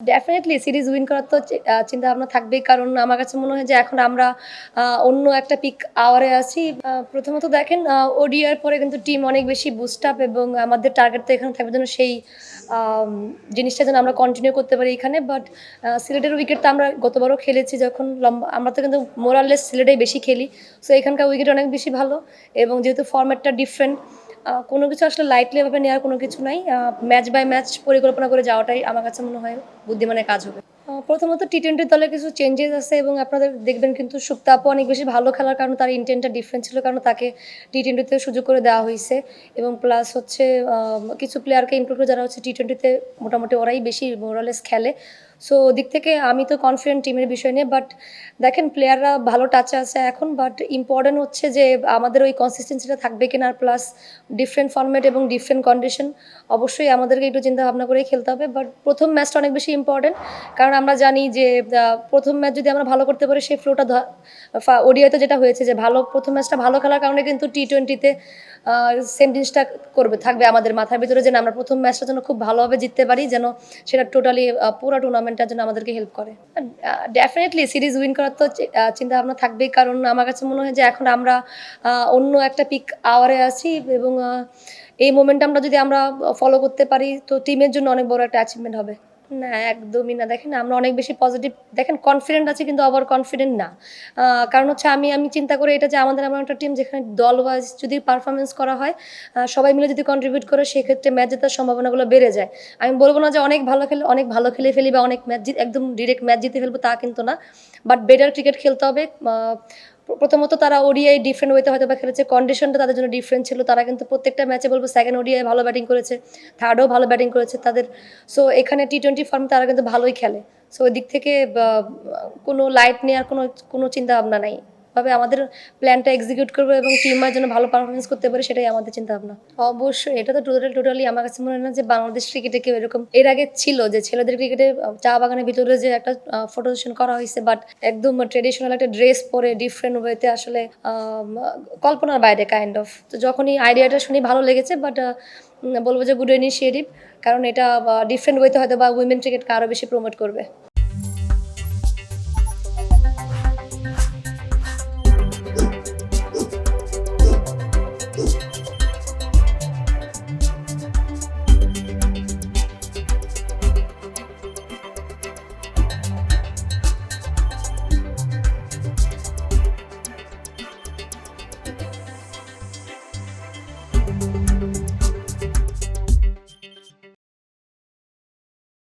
Definitely series win করার তো চিন্তাভাবনা থাকবেই। কারণ আমার কাছে মনে হয় যে এখন আমরা অন্য একটা পিক আওয়ারে আছি। প্রথমত দেখেন ওডিআই পরে কিন্তু টিম অনেক বেশি বুস্ট আপ এবং আমাদের টার্গেট তো এখানে থাকবে যেন সেই আম জিনিসটা যেন আমরা কন্টিনিউ করতে পারি এখানে। বাট সিলেটের উইকেট তো আমরা গতবারও খেলেছি যখন লম্বা আমরা তো কিন্তু মোরাললেস সিলেটেই বেশি খেলি। সো এখানকার উইকেট অনেক বেশি ভালো এবং যেহেতু ফরম্যাটটা ডিফারেন্ট কোনো কিছু আসলে লাইটলি ভাবে নেওয়ার কোনো কিছু নাই। ম্যাচ বাই ম্যাচ পরিকল্পনা করে যাওয়াটাই আমার কাছে মনে হয় বুদ্ধিমানের কাজ হবে। প্রথমত টি-20 দলে কিছু চেঞ্জেস আছে এবং আপনাদের দেখবেন কিন্তু সুক্তা আপু অনেক বেশি ভালো খেলার কারণে তার ইনটেনটা ডিফারেন্ট ছিল কারণ তাকে টি-20 তেও সুযোগ করে দেওয়া হইছে এবং প্লাস হচ্ছে কিছু প্লেয়ারকে ইনক্লুড করে যারা হচ্ছে টি-20 তে মোটামুটি ওরাই বেশি মোরালেস খেলে। সো ওদিক থেকে আমি তো কনফিডেন্ট টিমের বিষয় নিয়ে। বাট দেখেন প্লেয়াররা ভালো টাচে আছে এখন। বাট ইম্পর্টেন্ট হচ্ছে যে আমাদের ওই কনসিস্টেন্সিটা থাকবে কিনা আর প্লাস ডিফারেন্ট ফরম্যাট এবং ডিফারেন্ট কন্ডিশন অবশ্যই আমাদেরকে একটু চিন্তা ভাবনা করেই খেলতে হবে। বাট প্রথম ম্যাচটা অনেক বেশি ইম্পর্টেন্ট কারণ আমরা জানি যে প্রথম ম্যাচ যদি আমরা ভালো করতে পারি সেই ফ্লোটা ওডিআইতে যেটা হয়েছে যে প্রথম ম্যাচটা ভালো খেলার কারণে কিন্তু টি-20তে সেম জিনিসটা থাকবে আমাদের মাথার ভিতরে যে আমরা প্রথম ম্যাচটা যেন খুব ভালোভাবে জিততে পারি, যেন সেটা টোটালি পুরো টুর্নামেন্টটার জন্য আমাদেরকে হেল্প করে। ডেফিনেটলি সিরিজ উইন করার তো চিন্তা ভাবনা থাকবেই। কারণ আমার কাছে মনে হয় যে এখন আমরা অন্য একটা পিক আওয়ারে আছি এবং এই মোমেন্টামটা যদি আমরা ফলো করতে পারি তো টিমের জন্য অনেক বড় একটা অ্যাচিভমেন্ট হবে। না, একদমই না। দেখেন আমরা অনেক বেশি পজিটিভ দেখেন কনফিডেন্ট আছি কিন্তু ওভার কনফিডেন্ট না। কারণ হচ্ছে আমি চিন্তা করি এটা যে আমাদের এমন একটা টিম যেখানে দল ওয়াইজ যদি পারফরম্যান্স করা হয়, সবাই মিলে যদি কন্ট্রিবিউট করে সেক্ষেত্রে ম্যাচ জেতার সম্ভাবনাগুলো বেড়ে যায়। আমি বলব না যে অনেক ভালো খেলে ফেলি বা অনেক ম্যাচ একদম ডিরেক্ট ম্যাচ জিতে ফেলবো তা কিন্তু না। বাট বেটার ক্রিকেট খেলতে হবে। প্রথমত তারা ওডিআই ডিফারেন্ট ওয়েতে হয়তো বা খেলেছে। কন্ডিশনটা তাদের জন্য ডিফারেন্ট ছিল। তারা কিন্তু প্রত্যেকটা ম্যাচে বলব সেকেন্ড ওডিআই ভালো ব্যাটিং করেছে, থার্ডও ভালো ব্যাটিং করেছে তাদের। সো এখানে টি-20 ফর্মে তারা কিন্তু ভালোই খেলে। সো ওই দিক থেকে কোনো লাইট নেওয়ার কোনো চিন্তাভাবনা নাই। তবে আমাদের প্ল্যানটা এক্সিকিউট করবো এবং টিমের জন্য ভালো পারফরমেন্স করতে পারি সেটাই আমাদের চিন্তাভাবনা। অবশ্যই এটা তো টোটালি আমার কাছে মনে হয় না যে বাংলাদেশ ক্রিকেটে কেউ এরকম এর আগে ছিল যে ছেলেদের ক্রিকেটে চা বাগানের ভিতরে যে একটা ফটো সেশন করা হয়েছে বাট একদম ট্রেডিশনাল একটা ড্রেস পরে ডিফারেন্ট ওয়েতে আসলে কল্পনার বাইরে কাইন্ড অফ। তো যখনই আইডিয়াটা শুনি ভালো লেগেছে বাট বলবো যে গুড ইনিশিয়েটিভ কারণ এটা ডিফারেন্ট ওয়েতে হয়তো বা উইমেন ক্রিকেটকে আরও বেশি প্রমোট করবে।